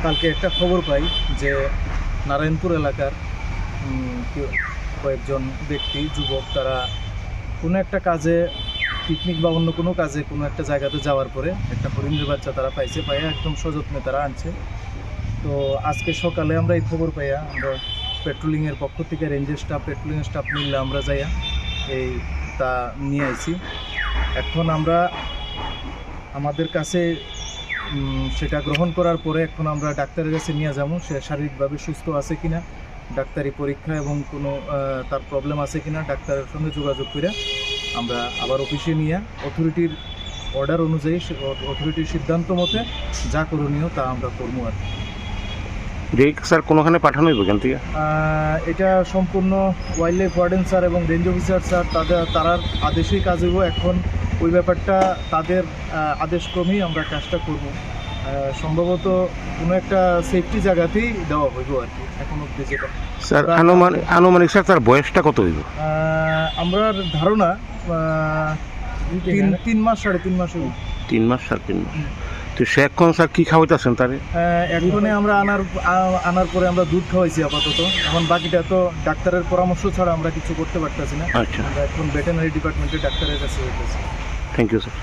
কালকে একটা খবর পাই যে নারায়ণপুর এলাকার কয়েকজন ব্যক্তি যুবক তারা কোনো একটা কাজে পিকনিক বা অন্য কোনো কাজে কোনো একটা জায়গাতে যাওয়ার পরে একটা হরিণের বাচ্চা তারা পাইছে, পাইয়া একদম সযত্নে তারা আনছে। তো আজকে সকালে আমরা এই খবর পাইয়া আমরা পেট্রোলিংয়ের পক্ষ থেকে রেঞ্জের স্টাফ পেট্রোলিংয়ের স্টাফ মিললে আমরা যাইয়া এই তা নিয়ে আইছি। এখন আমরা আমাদের কাছে সেটা গ্রহণ করার পরে এখন আমরা ডাক্তারের কাছে নিয়ে যাবো, সে শারীরিকভাবে সুস্থ আছে কিনা, ডাক্তারি পরীক্ষা এবং কোনো তার প্রবলেম আছে কিনা ডাক্তারের সঙ্গে যোগাযোগ করে আমরা আবার অফিসে নিয়ে অথরিটির অর্ডার অনুযায়ী অথরিটির সিদ্ধান্ত মতে যা করণীয় তা আমরা করবো। আর স্যার কোনোখানে পাঠানো হইব এখান থেকে? এটা সম্পূর্ণ ওয়াইল্ড লাইফ ওয়ার্ডেন স্যার এবং রেঞ্জ অফিসার স্যার তারার আদেশেই কাজ হইব। এখন ওই ব্যাপারটা তাদের আদেশক্রমেই আমরা কাজটা করব। সম্ভবত কোনো একটা সেফটি জায়গাতেই দেওয়া হইব আর কি এখন অব্দি যেটা। স্যার আনুমানিক স্যার তার বয়সটা কত হইব? আমরা ধারণা 3 মাস 3.5 মাস হইব। 3 মাস 3.5 মাস। তো সে এখন স্যার কী খাওয়াইতেছেন তারে? এখনই আমরা আনার পরে আমরা দুধ খাওয়াইছি আপাতত। এখন বাকিটা তো ডাক্তারের পরামর্শ ছাড়া আমরা কিছু করতে পারতেছি না। আচ্ছা, এখন ভেটেরিনারি ডিপার্টমেন্টের ডাক্তারের কাছে হইতেছে। Thank you sir.